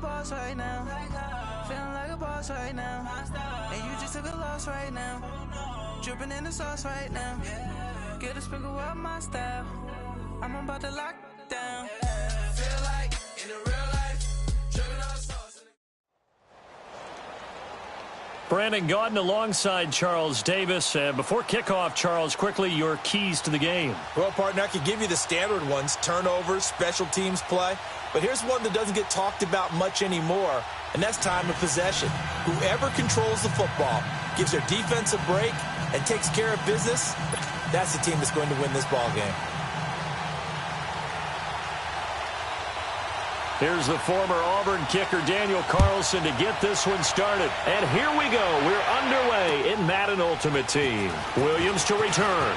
boss right now. Feeling like a boss right now. And you just took a loss right now. Dripping in the sauce right now. Get a sprinkle up my style. I'm about to lock down. Feel like in the real life, dripping on sauce. Brandon Gaudin alongside Charles Davis. Before kickoff, Charles, quickly your keys to the game. Well, partner, I could give you the standard ones, turnovers, special teams play. But here's one that doesn't get talked about much anymore, and that's time of possession. Whoever controls the football, gives their defense a break, and takes care of business, that's the team that's going to win this ball game. Here's the former Auburn kicker, Daniel Carlson, to get this one started. And here we go. We're underway in Madden Ultimate Team. Williams to return.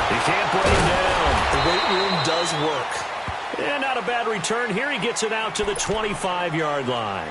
He can't break down. The weight room does work. And not a bad return. Here he gets it out to the 25-yard line.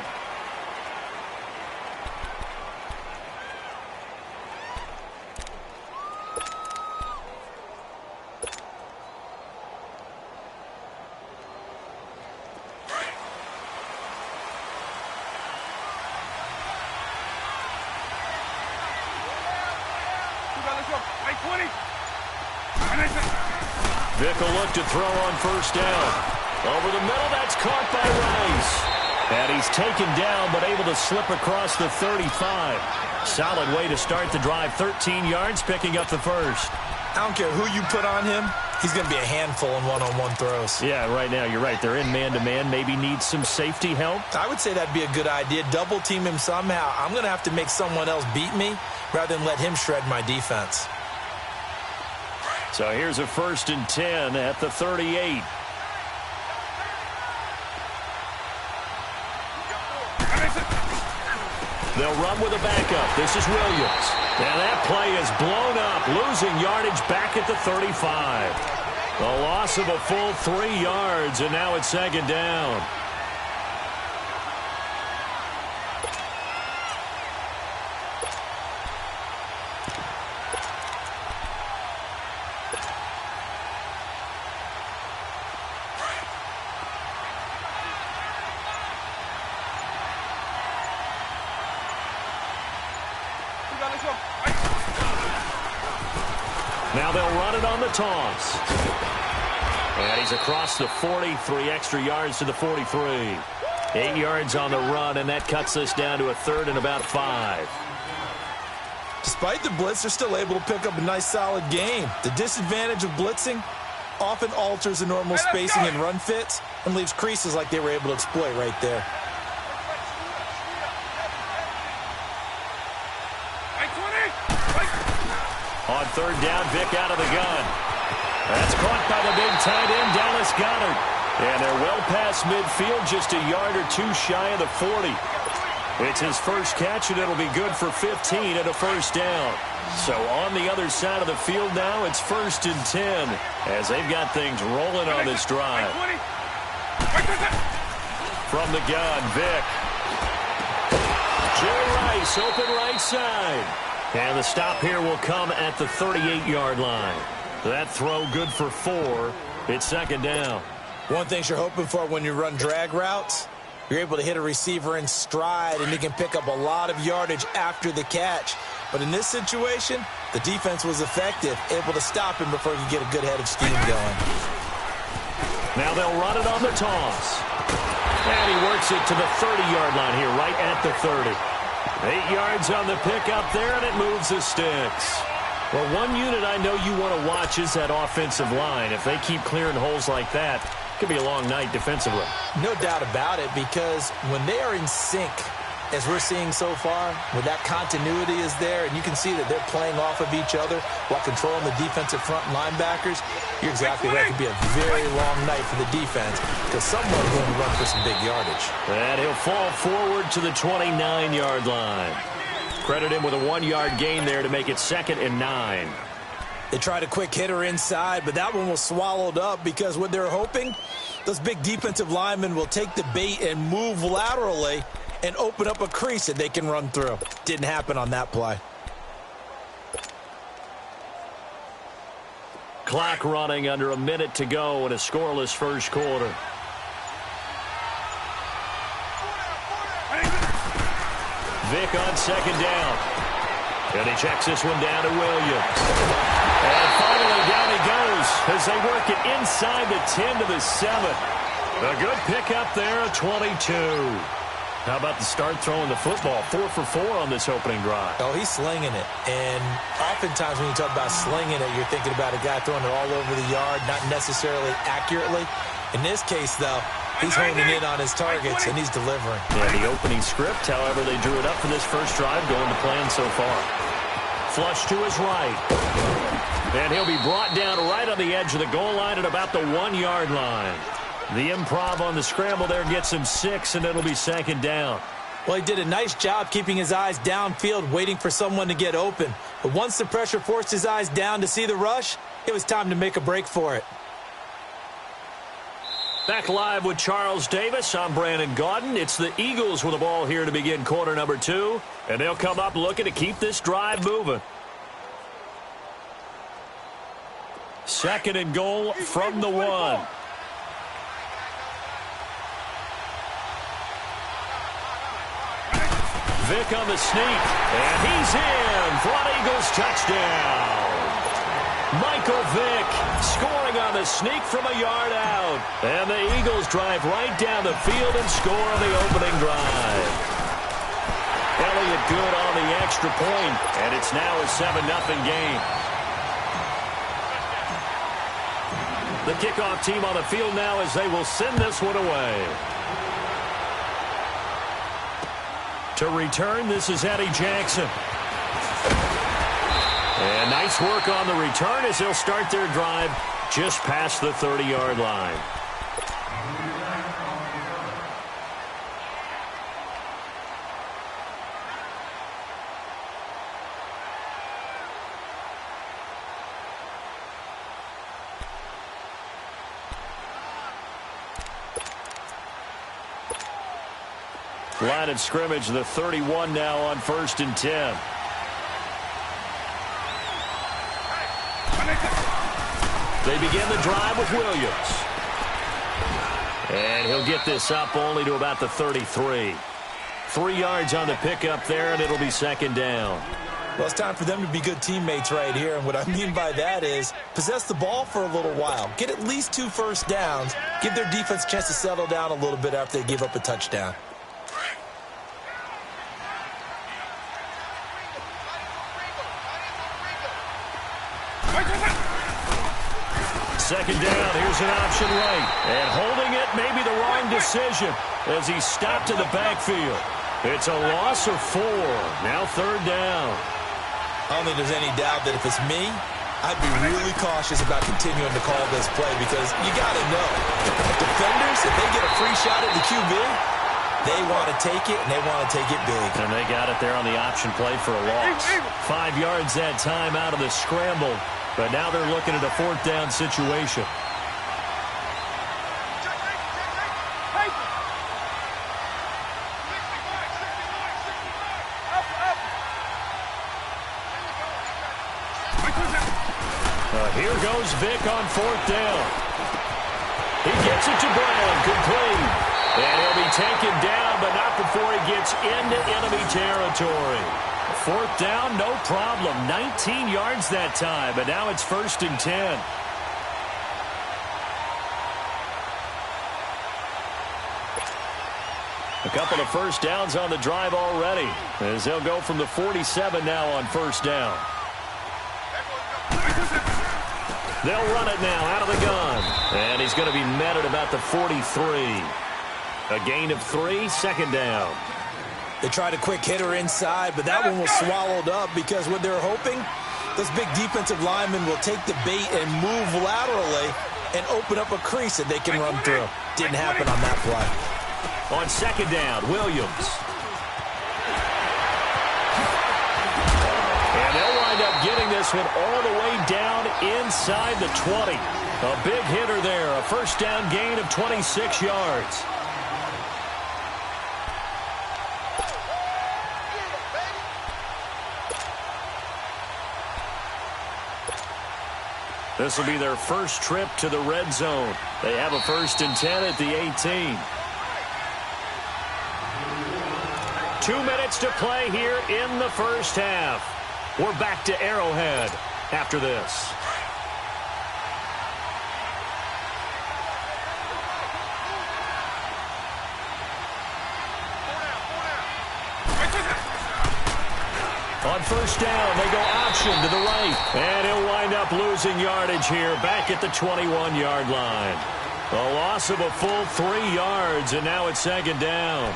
Vick will look to throw on first down. Over the middle, that's caught by Rice. And he's taken down, but able to slip across the 35. Solid way to start the drive. 13 yards, picking up the first. I don't care who you put on him. He's going to be a handful in one-on-one throws. Yeah, right now, you're right. They're in man-to-man. Maybe needs some safety help. I would say that'd be a good idea. Double team him somehow. I'm going to have to make someone else beat me rather than let him shred my defense. So here's a 1st and 10 at the 38. They'll run with a backup. This is Williams. And that play is blown up, losing yardage back at the 35. A loss of a full 3 yards, and now it's 2nd down. Now they'll run it on the toss. And he's across the 40, 3 extra yards to the 43. 8 yards on the run, and that cuts us down to a 3rd and about 5. Despite the blitz, they're still able to pick up a nice, solid game. The disadvantage of blitzing often alters the normal spacing and run fits and leaves creases like they were able to exploit right there. On 3rd down, Vick out of the gun. That's caught by the big tight end, Dallas Goedert. And they're well past midfield, just a yard or 2 shy of the 40. It's his first catch, and it'll be good for 15 and a 1st down. So on the other side of the field now, it's 1st and 10 as they've got things rolling on this drive. From the gun, Vick. Jerry Rice, open right side. And the stop here will come at the 38-yard line. That throw good for 4. It's 2nd down. One thing you're hoping for when you run drag routes, you're able to hit a receiver in stride, and he can pick up a lot of yardage after the catch. But in this situation, the defense was effective, able to stop him before he could get a good head of steam going. Now they'll run it on the toss. And he works it to the 30-yard line here, right at the 30. 8 yards on the pickup there, and it moves the sticks. Well, one unit I know you want to watch is that offensive line. If they keep clearing holes like that, it could be a long night defensively. No doubt about it, because when they are in sync, as we're seeing so far, where that continuity is there, and you can see that they're playing off of each other while controlling the defensive front linebackers, you're exactly right. It could be a very long night for the defense because someone's going to run for some big yardage. And he'll fall forward to the 29-yard line. Credit him with a 1-yard gain there to make it 2nd and 9. They tried a quick hitter inside, but that one was swallowed up because what they're hoping, those big defensive linemen will take the bait and move laterally and open up a crease that they can run through. Didn't happen on that play. Clock running under a minute to go in a scoreless first quarter. Vick on second down. And he checks this one down to Williams. And finally down he goes as they work it inside the 10 to the 7. A good pickup there, a 22. How about the start throwing the football? 4 for 4 on this opening drive. Oh, he's slinging it. And oftentimes when you talk about slinging it, you're thinking about a guy throwing it all over the yard, not necessarily accurately. In this case, though, he's honing in on his targets, and he's delivering. Yeah, the opening script, however, they drew it up for this first drive, going to plan so far. Flush to his right. And he'll be brought down right on the edge of the goal line at about the 1-yard line. The improv on the scramble there gets him 6, and it'll be second down. Well, he did a nice job keeping his eyes downfield, waiting for someone to get open. But once the pressure forced his eyes down to see the rush, it was time to make a break for it. Back live with Charles Davis. I'm Brandon Gaudin. It's the Eagles with the ball here to begin quarter number 2. And they'll come up looking to keep this drive moving. Second and goal from the 1. Vick on the sneak, and he's in for an Eagles touchdown. Michael Vick scoring on the sneak from a yard out. And the Eagles drive right down the field and score on the opening drive. Elliott good on the extra point, and it's now a 7-0 game. The kickoff team on the field now as they will send this one away. To return, this is Eddie Jackson. And nice work on the return as they'll start their drive just past the 30-yard line. Line of scrimmage, the 31 now on 1st and 10. They begin the drive with Williams. And he'll get this up only to about the 33. 3 yards on the pickup there, and it'll be second down. Well, it's time for them to be good teammates right here. And what I mean by that is possess the ball for a little while. Get at least 2 first downs. Give their defense a chance to settle down a little bit after they give up a touchdown. Second down, here's an option right. And holding it may be the wrong decision as he stopped in the backfield. It's a loss of 4. Now 3rd down. I don't think there's any doubt that if it's me, I'd be really cautious about continuing to call this play because you got to know. Defenders, if they get a free shot at the QB, they want to take it, and they want to take it big. And they got it there on the option play for a loss. 5 yards that time out of the scramble. But now they're looking at a 4th down situation. Here goes Vick on 4th down. He gets it to Brown, complete. And he'll be taken down, but not before he gets into enemy territory. 4th down, no problem. 19 yards that time, but now it's 1st and 10. A couple of first downs on the drive already, as they'll go from the 47 now on 1st down. They'll run it now out of the gun, and he's going to be met at about the 43. A gain of 3, 2nd down. They tried a quick hitter inside, but that one was swallowed up because what they're hoping, those big defensive linemen will take the bait and move laterally and open up a crease that they can run through. Didn't happen on that play. On 2nd down, Williams. And they'll wind up getting this one all the way down inside the 20. A big hitter there, a 1st down gain of 26 yards. This will be their first trip to the red zone. They have a 1st and 10 at the 18. 2 2 minutes to play here in the first half. We're back to Arrowhead after this. On first down, they go option to the right. And he'll wind up losing yardage here back at the 21-yard line. A loss of a full 3 yards, and now it's second down.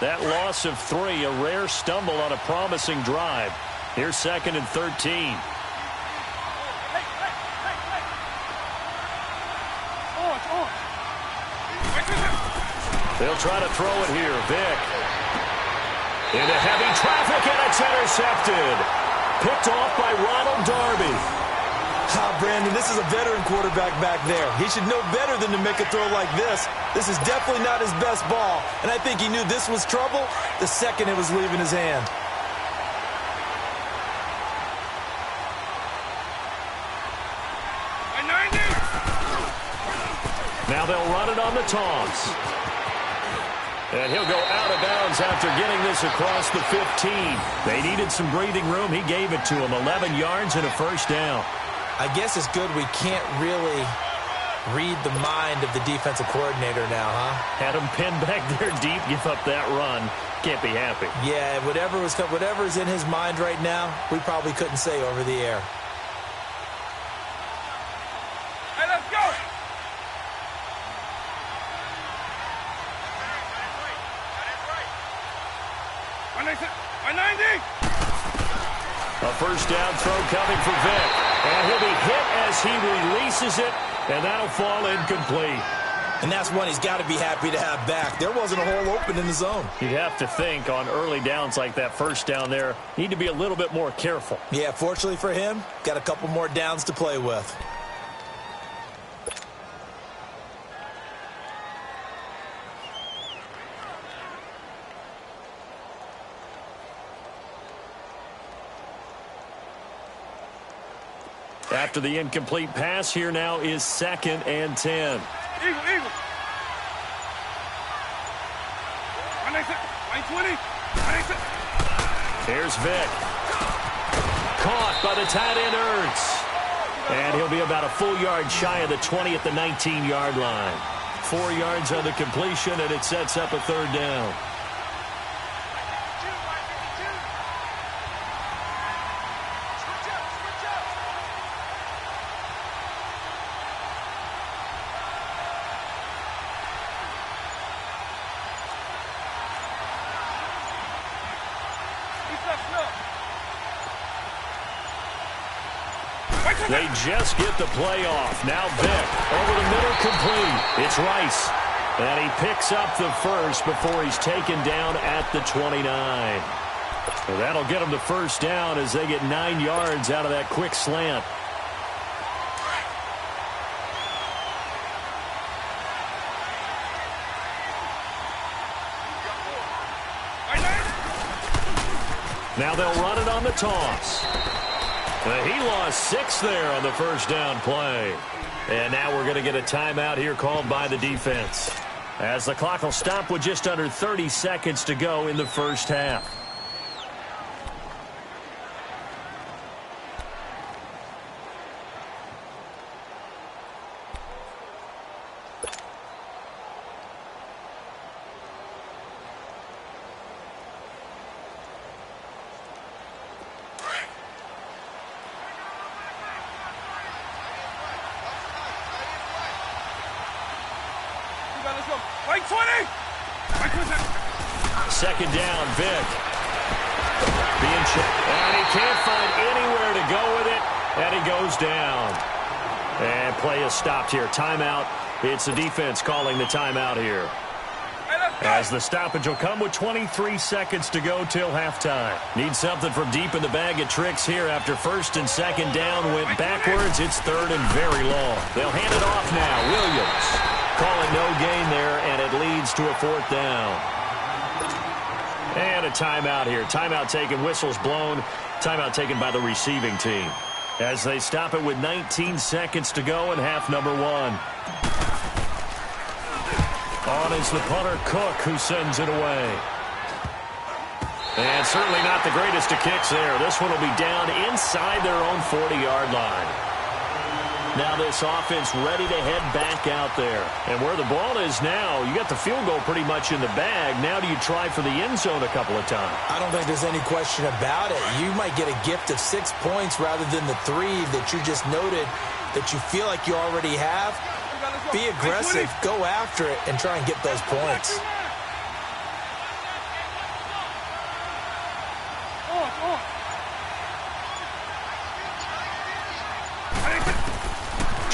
That loss of 3, a rare stumble on a promising drive. Here's second and 13. They'll try to throw it here. Vick. Into heavy traffic, and it's intercepted. Picked off by Ronald Darby. Brandon, this is a veteran quarterback back there. He should know better than to make a throw like this. This is definitely not his best ball, and I think he knew this was trouble the second it was leaving his hand. Now they'll run it on the toss. And he'll go out of bounds after getting this across the 15. They needed some breathing room. He gave it to him. 11 yards and a first down. I guess it's good we can't really read the mind of the defensive coordinator now, huh? Had him pinned back there deep, give up that run. Can't be happy. Yeah, whatever's in his mind right now, we probably couldn't say over the air. Hey, let's go! A first down throw coming for Vick. And he'll be hit as he releases it, and that'll fall incomplete. And that's one he's got to be happy to have back. There wasn't a hole open in the zone. You'd have to think on early downs like that first down there, need to be a little bit more careful. Yeah, fortunately for him, got a couple more downs to play with. After the incomplete pass, here now is second and 10. Eagle. 120. Here's Vick. Caught by the tight end, Ertz. And he'll be about a full yard shy of the 20 at the 19-yard line. 4 yards on the completion, and it sets up a third down. They just get the play off. Now Vick over the middle, complete. It's Rice. And he picks up the first before he's taken down at the 29. So that'll get him the first down as they get 9 yards out of that quick slant. Now they'll run it on the toss. He lost 6 there on the first down play. And now we're going to get a timeout here called by the defense, as the clock will stop with just under 30 seconds to go in the first half. Second down, Vick. And he can't find anywhere to go with it, and he goes down. And play is stopped here. Timeout. It's the defense calling the timeout here, as the stoppage will come with 23 seconds to go till halftime. Need something from deep in the bag of tricks here after first and second down went backwards. It's third and very long. They'll hand it off now. Williams calling no gain there, and it leads to a fourth down. And a timeout here. Timeout taken, whistles blown. Timeout taken by the receiving team. as they stop it with 19 seconds to go in half number one. On is the punter, Cook, who sends it away. And certainly not the greatest of kicks there. This one will be down inside their own 40-yard line. Now this offense ready to head back out there. And where the ball is now, you got the field goal pretty much in the bag. Now do you try for the end zone a couple of times? I don't think there's any question about it. You might get a gift of 6 points rather than the 3 that you just noted that you feel like you already have. Be aggressive, go after it, and try and get those points.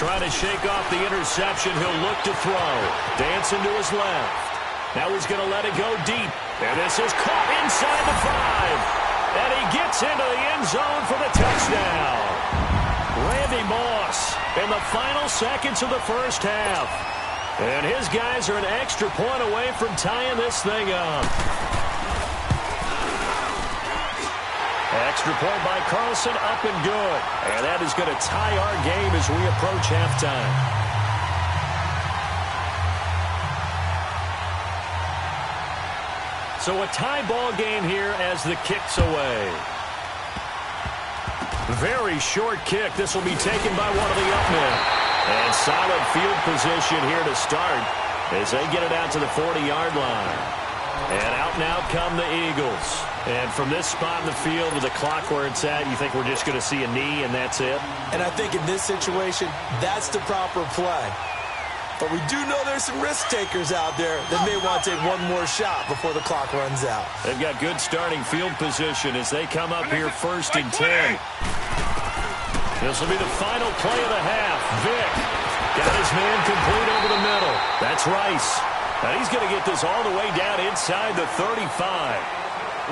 Trying to shake off the interception. He'll look to throw. Dancing to his left. Now he's going to let it go deep. And this is caught inside the 5. And he gets into the end zone for the touchdown. Randy Moss in the final seconds of the first half. And his guys are an extra point away from tying this thing up. Extra point by Carlson, up and good. And that is going to tie our game as we approach halftime. So a tie ball game here as the kick's away. Very short kick. This will be taken by one of the up men. And solid field position here to start as they get it out to the 40-yard line. And out now come the Eagles. And from this spot in the field with the clock where it's at, you think we're just going to see a knee and that's it? And I think in this situation, that's the proper play. But we do know there's some risk takers out there that may want to take one more shot before the clock runs out. They've got good starting field position as they come up here 1st and 10. This will be the final play of the half. Vick got his man complete over the middle. That's Rice. And he's going to get this all the way down inside the 35.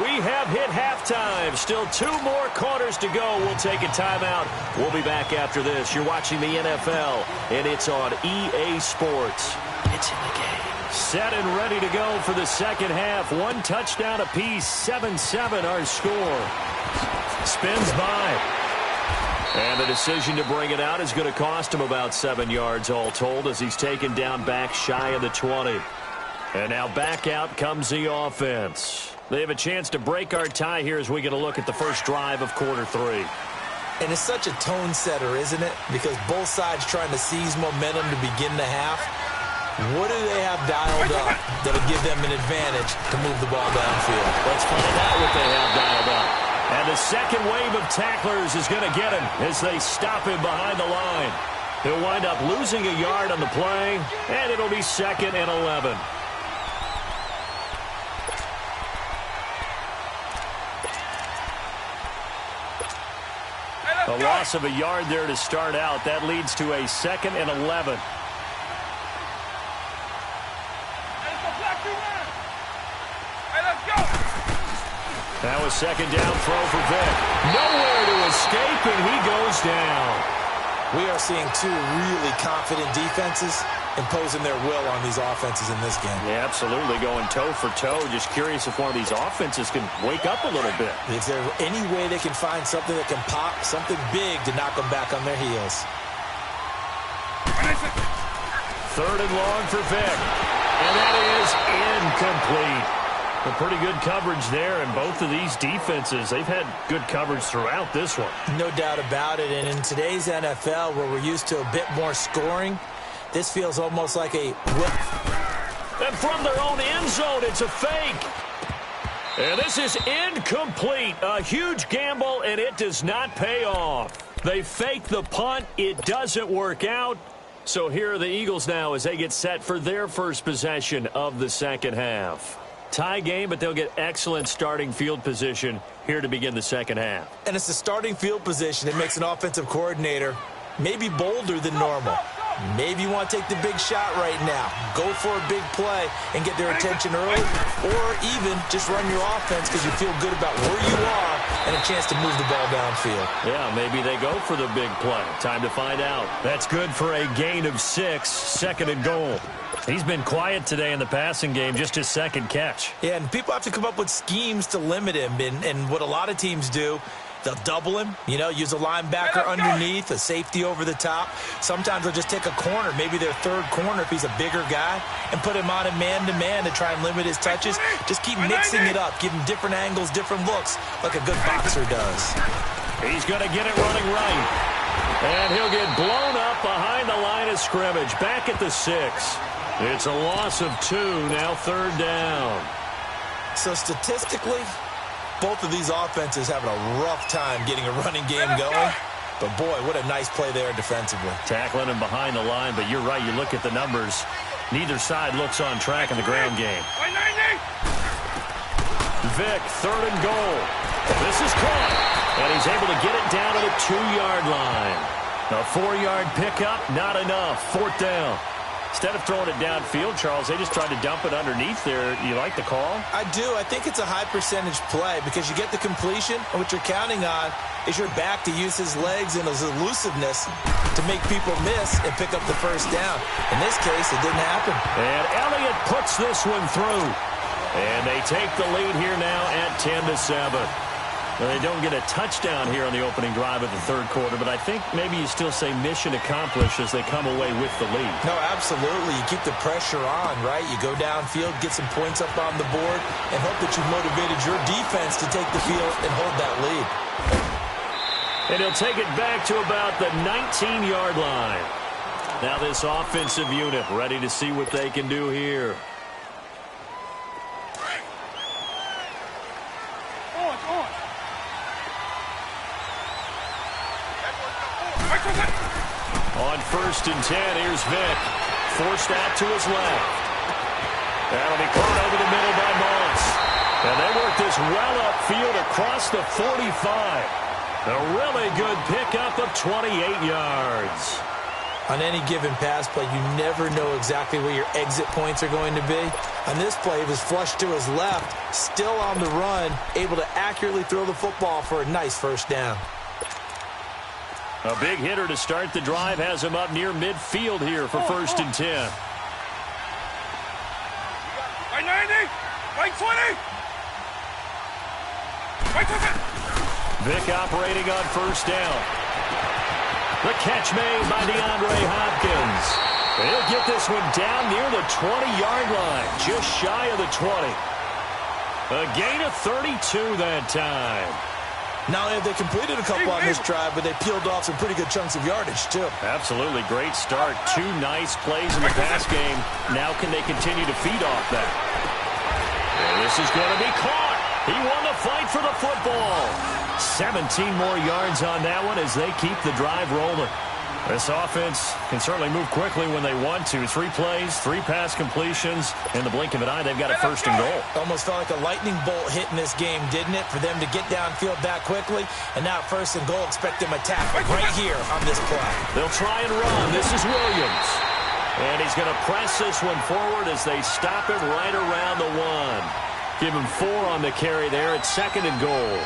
We have hit halftime. Still 2 more quarters to go. We'll take a timeout. We'll be back after this. You're watching the NFL, and it's on EA Sports. It's in the game. Set and ready to go for the second half. 1 touchdown apiece. 7-7 our score. Spins by. And the decision to bring it out is going to cost him about 7 yards all told as he's taken down back shy of the 20. And now back out comes the offense. They have a chance to break our tie here as we get a look at the first drive of quarter 3. And it's such a tone setter, isn't it? Because both sides trying to seize momentum to begin the half. What do they have dialed up that'll give them an advantage to move the ball downfield? Let's find out what they have dialed up. And the second wave of tacklers is going to get him as they stop him behind the line. He'll wind up losing a yard on the play, and it'll be 2nd and 11. A loss of a yard there to start out. That leads to a 2nd and 11. Now a 2nd down throw for Vick. Nowhere to escape, and he goes down. We are seeing 2 really confident defenses imposing their will on these offenses in this game. Yeah, absolutely, going toe for toe. Just curious if one of these offenses can wake up a little bit. Is there any way they can find something that can pop, something big to knock them back on their heels? 3rd and long for Vick. And that is incomplete. A pretty good coverage there, and both of these defenses, they've had good coverage throughout this one. No doubt about it, and in today's NFL, where we're used to a bit more scoring, this feels almost like a whip. And from their own end zone, it's a fake. And this is incomplete. A huge gamble, and it does not pay off. They fake the punt. It doesn't work out. So here are the Eagles now as they get set for their first possession of the second half. Tie game, but they'll get excellent starting field position here to begin the second half. And it's the starting field position that makes an offensive coordinator maybe bolder than normal. Maybe you want to take the big shot right now. Go for a big play and get their attention early, or even just run your offense because you feel good about where you are and a chance to move the ball downfield. Yeah, maybe they go for the big play. Time to find out. That's good for a gain of 6, 2nd and goal. He's been quiet today in the passing game, just his 2nd catch. Yeah, and people have to come up with schemes to limit him, and what a lot of teams do They'll double him, use a linebacker underneath, a safety over the top. Sometimes they'll just take a corner, maybe their third corner if he's a bigger guy, and put him on a man-to-man to try and limit his touches. Just keep mixing it up, give him different angles, different looks, like a good boxer does. He's going to get it running right. And he'll get blown up behind the line of scrimmage, back at the 6. It's a loss of 2, now 3rd down. So statistically, both of these offenses having a rough time getting a running game going. But, boy, what a nice play there defensively. Tackling him behind the line, but you're right. You look at the numbers. Neither side looks on track in the ground game. Vick, 3rd and goal. This is caught, and he's able to get it down to the 2-yard line. A 4-yard pickup, not enough. 4th down. Instead of throwing it downfield, Charles, they just tried to dump it underneath there. You like the call? I do. I think it's a high-percentage play because you get the completion, and what you're counting on is your back to use his legs and his elusiveness to make people miss and pick up the 1st down. In this case, it didn't happen. And Elliott puts this one through. And they take the lead here now at 10-7. Well, they don't get a touchdown here on the opening drive of the 3rd quarter, but I think maybe you still say mission accomplished as they come away with the lead. No, absolutely. You keep the pressure on, right? You go downfield, get some points up on the board, and hope that you've motivated your defense to take the field and hold that lead. And he'll take it back to about the 19-yard line. Now this offensive unit ready to see what they can do here. On 1st and 10, here's Vick. Forced out to his left. That'll be caught over the middle by Moss. And they work this well upfield across the 45. A really good pickup of 28 yards. On any given pass play, you never know exactly where your exit points are going to be. On this play, it was flushed to his left, still on the run, able to accurately throw the football for a nice 1st down. A big hitter to start the drive has him up near midfield here for 1st and 10. Right 90, right 20. Right 20. Vick operating on 1st down. The catch made by DeAndre Hopkins. He'll get this one down near the 20-yard line, just shy of the 20. A gain of 32 that time. Not only have they completed a couple on this drive, but they peeled off some pretty good chunks of yardage, too. Absolutely. Great start. 2 nice plays in the pass game. Now can they continue to feed off that? And this is going to be caught. He won the fight for the football. 17 more yards on that one as they keep the drive rolling. This offense can certainly move quickly when they want to. 3 plays, 3 pass completions. In the blink of an eye, they've got a 1st and goal. Almost felt like a lightning bolt hit in this game, didn't it? For them to get downfield that quickly. And now 1st and goal, expect them attack right here on this play. They'll try and run. This is Williams. And he's going to press this one forward as they stop him right around the 1. Give him 4 on the carry there at 2nd and goal.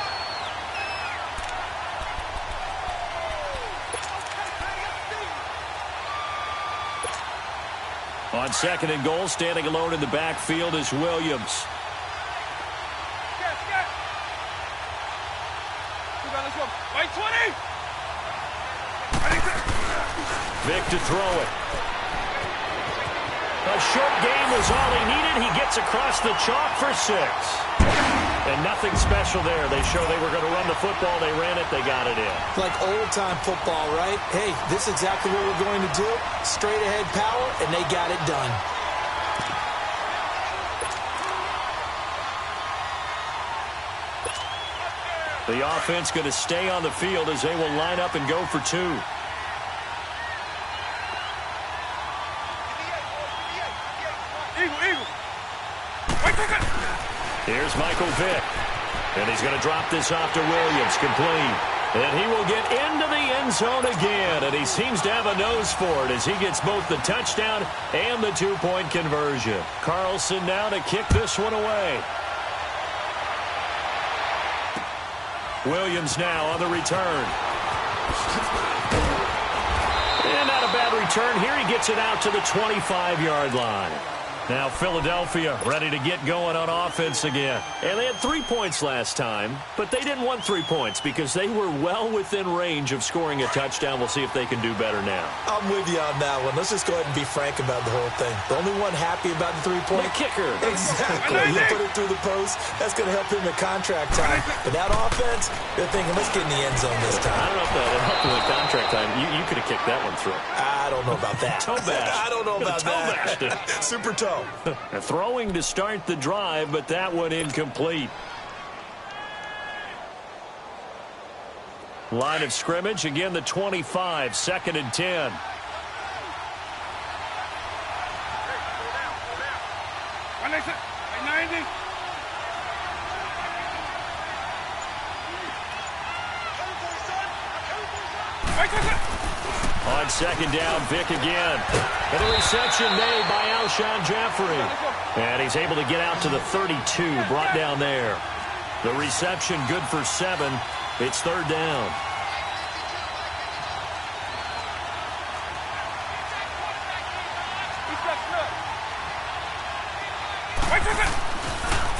On 2nd and goal, standing alone in the backfield is Williams. Right 20. Vick to throw it. A short game was all he needed. He gets across the chalk for 6. And nothing special there. They show they were going to run the football. They ran it. They got it in. Like old-time football, right? Hey, this is exactly what we're going to do. Straight-ahead power, and they got it done. The offense going to stay on the field as they will line up and go for 2. Here's Michael Vick. And he's going to drop this off to Williams. Complete. And he will get into the end zone again. And he seems to have a nose for it as he gets both the touchdown and the 2-point conversion. Carlson now to kick this one away. Williams now on the return. And not a bad return here. He gets it out to the 25-yard line. Now Philadelphia ready to get going on offense again. And they had 3 points last time, but they didn't want 3 points because they were well within range of scoring a touchdown. We'll see if they can do better now. I'm with you on that one. Let's just go ahead and be frank about the whole thing. The only one happy about the 3-point kicker. Exactly. You put it through the post. That's going to help him in contract time. But that offense, they're thinking, let's get in the end zone this time. I don't know if that helped him in contract time. You could have kicked that one through. I don't know about that. Toe bash. I don't know about that. Super toe. Throwing to start the drive, but that one incomplete. Line of scrimmage, again the 25, 2nd and 10. On 2nd down, Vic again. And a reception made by Alshon Jeffrey. And he's able to get out to the 32, brought down there. The reception good for 7. It's 3rd down.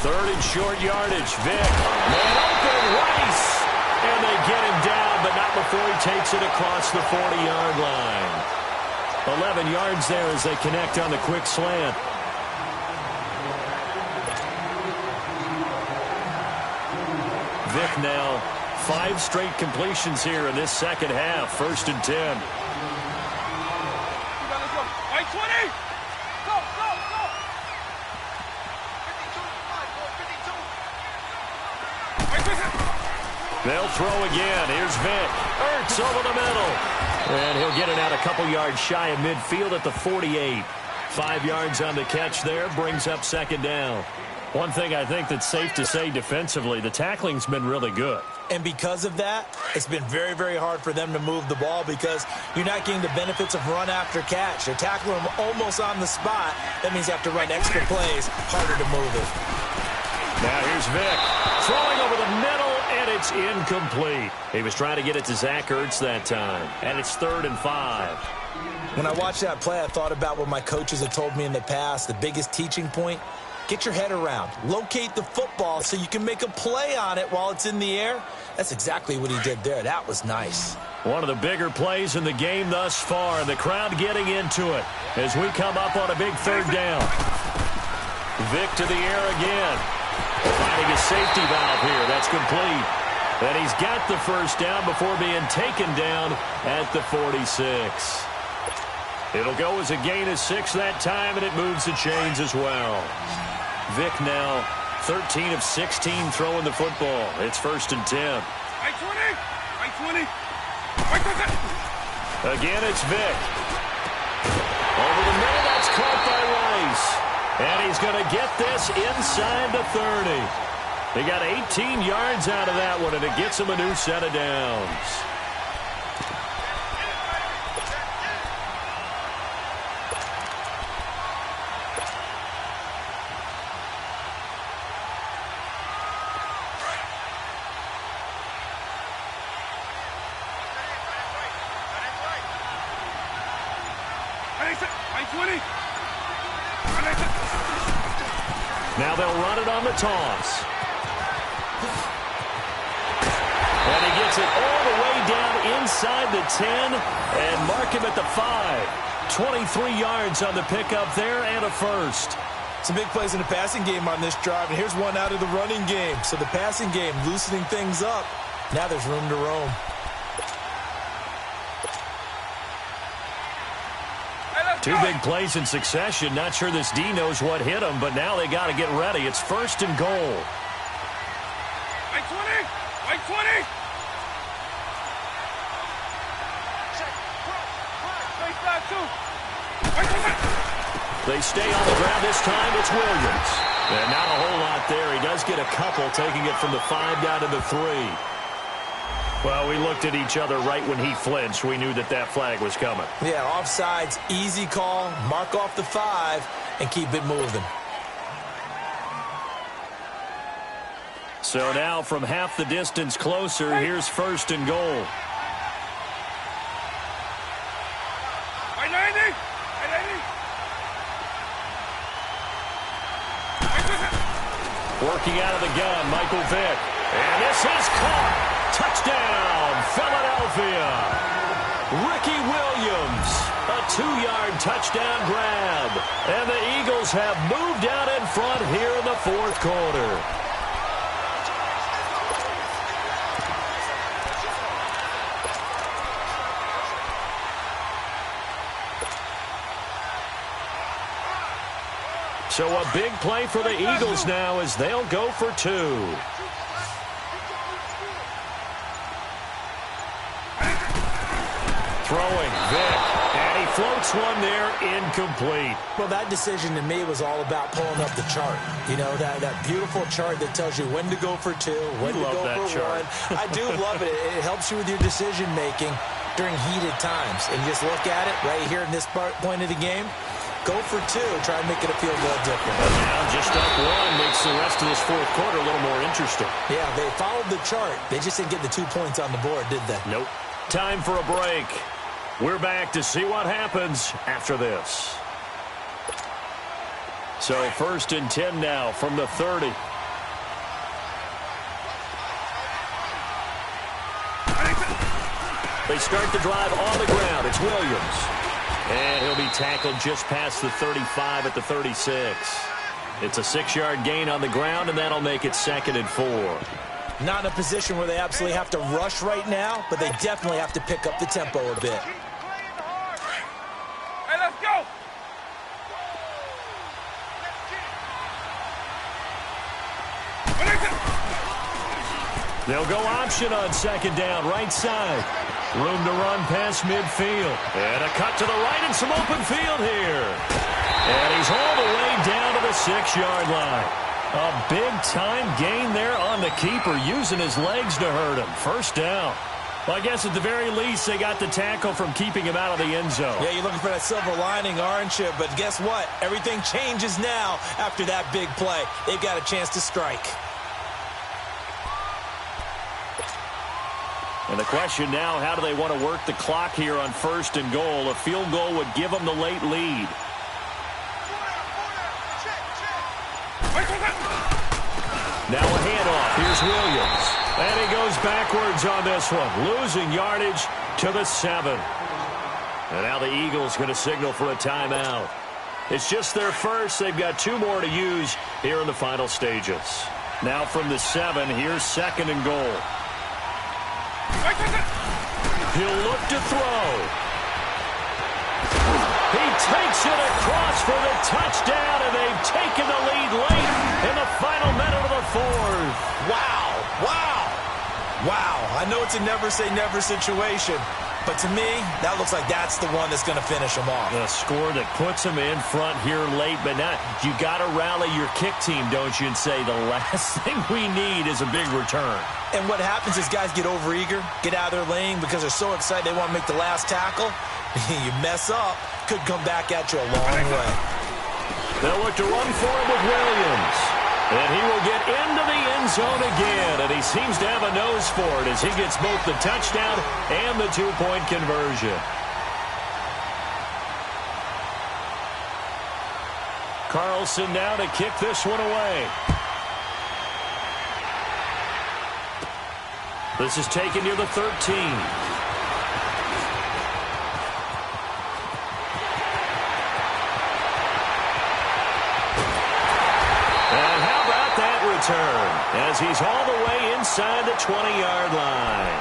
Third and short yardage. Vic. Man open. Rice. And they get him down, but not before he takes it across the 40-yard line. 11 yards there as they connect on the quick slant. Vic now 5 straight completions here in this second half. 1st and 10. Right 20. Go, go, go. 52. They'll throw again. Here's Vic. Ertz over the middle. And he'll get it out a couple yards shy of midfield at the 48. 5 yards on the catch there. Brings up 2nd down. One thing I think that's safe to say defensively, the tackling's been really good. And because of that, it's been very, very hard for them to move the ball because you're not getting the benefits of run after catch. They're tackling them almost on the spot. That means you have to run extra plays, harder to move it. Now here's Vic. Throwing over the middle, and it's incomplete. He was trying to get it to Zach Ertz that time. And it's 3rd and 5. When I watched that play, I thought about what my coaches have told me in the past. The biggest teaching point, get your head around. Locate the football so you can make a play on it while it's in the air. That's exactly what he did there. That was nice. One of the bigger plays in the game thus far. And the crowd getting into it as we come up on a big 3rd down. Vic to the air again. Finding a safety valve here. That's complete. And he's got the 1st down before being taken down at the 46. It'll go as a gain of 6 that time, and it moves the chains as well. Vic now 13 of 16 throwing the football. It's 1st and 10. Right 20. Right 20. Right 20. Again, it's Vic. Over the middle, that's caught by Rice. And he's going to get this inside the 30. He got 18 yards out of that one, and it gets him a new set of downs. Now they'll run it on the toss. And he gets it all the way down inside the 10 and mark him at the 5. 23 yards on the pickup there and a 1st. Some big plays in the passing game on this drive, and here's one out of the running game. So the passing game loosening things up. Now there's room to roam. Two big plays in succession. Not sure this D knows what hit him, but now they got to get ready. It's 1st and goal. Right 20. Right 20. They stay on the ground this time. It's Williams. And not a whole lot there. He does get a couple, taking it from the 5 down to the 3. Well, we looked at each other right when he flinched. We knew that that flag was coming. Yeah, offsides, easy call. Mark off the 5 and keep it moving. So now from half the distance closer, here's 1st and goal. Right 90. Right 90. Looking out of the gun, Michael Vick. And this is caught. Touchdown, Philadelphia. Ricky Williams, a 2-yard touchdown grab. And the Eagles have moved out in front here in the fourth quarter. So a big play for the Eagles now as they'll go for 2. Throwing, Vick, and he floats one there, incomplete. Well, that decision to me was all about pulling up the chart. You know, that beautiful chart that tells you when to go for 2, when to go for chart. 1. I do love it. It helps you with your decision-making during heated times. And you just look at it right here in this point of the game. Go for 2. Try and make it feel a little different. But now just up 1 makes the rest of this fourth quarter a little more interesting. Yeah, they followed the chart. They just didn't get the 2 points on the board, did they? Nope. Time for a break. We're back to see what happens after this. So 1st and 10 now from the 30. They start the drive on the ground. It's Williams. And he'll be tackled just past the 35 at the 36. It's a 6-yard gain on the ground, and that'll make it 2nd and 4. Not in a position where they absolutely have to rush right now, but they definitely have to pick up the tempo a bit. Hey, let's go! They'll go option on 2nd down, right side. Room to run past midfield. And a cut to the right and some open field here. And he's all the way down to the 6-yard line. A big-time gain there on the keeper, using his legs to hurt him. 1st down. Well, I guess at the very least, they got the tackle from keeping him out of the end zone. Yeah, you're looking for that silver lining, aren't you? But guess what? Everything changes now after that big play. They've got a chance to strike. And the question now, how do they want to work the clock here on 1st and goal? A field goal would give them the late lead. Now a handoff. Here's Williams. And he goes backwards on this one, losing yardage to the 7. And now the Eagles going to signal for a timeout. It's just their first. They've got 2 more to use here in the final stages. Now from the 7, here's 2nd and goal. He'll look to throw. He takes it across for the touchdown, and they've taken the lead late in the final minute of the 4th. Wow. Wow. Wow. I know it's a never-say-never situation, but to me, that looks like that's the one that's going to finish them off. The score that puts them in front here late, but now you got to rally your kick team, don't you, and say the last thing we need is a big return. And what happens is guys get overeager, get out of their lane because they're so excited they want to make the last tackle. You mess up, could come back at you a long way. They'll look to run for him with Williams. And he will get into the end zone again, and he seems to have a nose for it as he gets both the touchdown and the 2-point conversion. Carlson now to kick this one away. This is taken near the 13. As he's all the way inside the 20-yard line.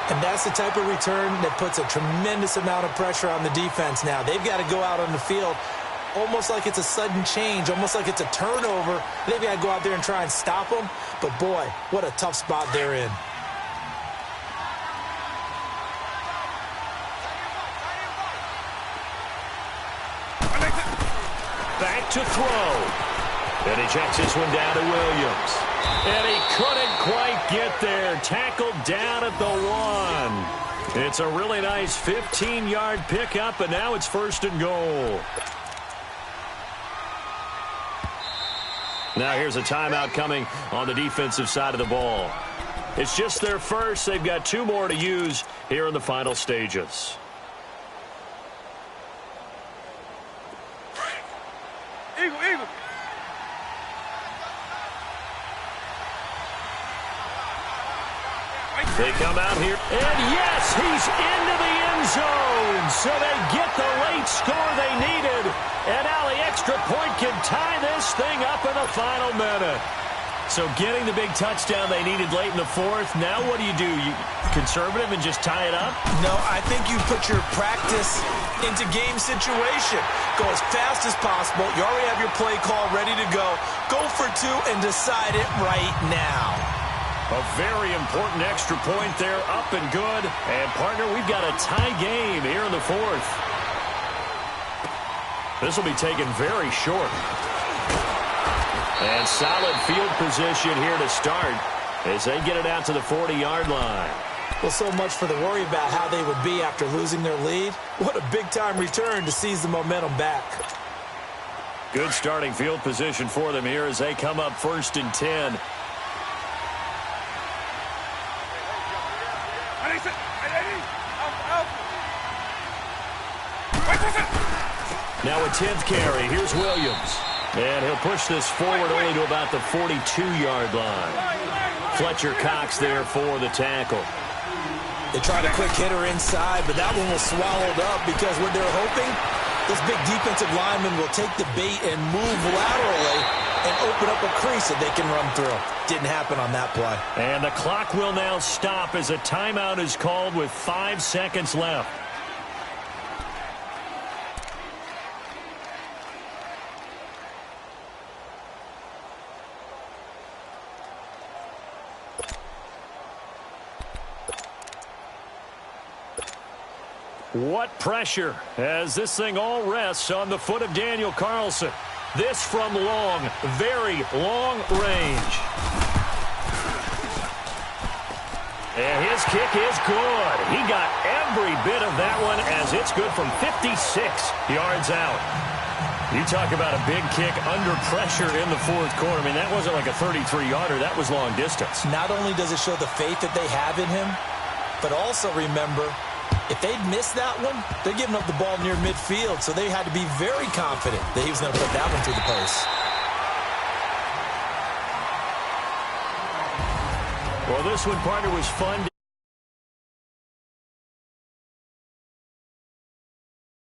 And that's the type of return that puts a tremendous amount of pressure on the defense now. They've got to go out on the field almost like it's a sudden change, almost like it's a turnover. They've got to go out there and try and stop them. But, boy, what a tough spot they're in. Back to throw. And he checks this one down to Williams. And he couldn't quite get there. Tackled down at the 1. It's a really nice 15-yard pickup, and now it's 1st and goal. Now here's a timeout coming on the defensive side of the ball. It's just their first. They've got 2 more to use here in the final stages. Eagle. They come out here, and yes, he's into the end zone. So they get the late score they needed. And now the extra point can tie this thing up in the final minute. So getting the big touchdown they needed late in the fourth. Now what do? You conservative and just tie it up? No, I think you put your practice into game situation. Go as fast as possible. You already have your play call ready to go. Go for two and decide it right now. A very important extra point there, up and good. And, partner, we've got a tie game here in the fourth. This will be taken very short. And solid field position here to start as they get it out to the 40-yard line. Well, so much for the worry about how they would be after losing their lead. What a big-time return to seize the momentum back. Good starting field position for them here as they come up 1st and 10. Now a 10th carry. Here's Williams. And he'll push this forward only to about the 42-yard line. Fletcher Cox there for the tackle. They tried a quick hitter inside, but that one was swallowed up because what they're hoping, this big defensive lineman will take the bait and move laterally and open up a crease that they can run through. Didn't happen on that play. And the clock will now stop as a timeout is called with 5 seconds left. What pressure as this thing all rests on the foot of Daniel Carlson. This from long, very long range. And his kick is good. He got every bit of that one as it's good from 56 yards out. You talk about a big kick under pressure in the fourth quarter. I mean, that wasn't like a 33-yarder. That was long distance. Not only does it show the faith that they have in him, but also remember, if they'd missed that one, they're giving up the ball near midfield, so they had to be very confident that he was going to put that one through the post. Well, this one, partner, was fun.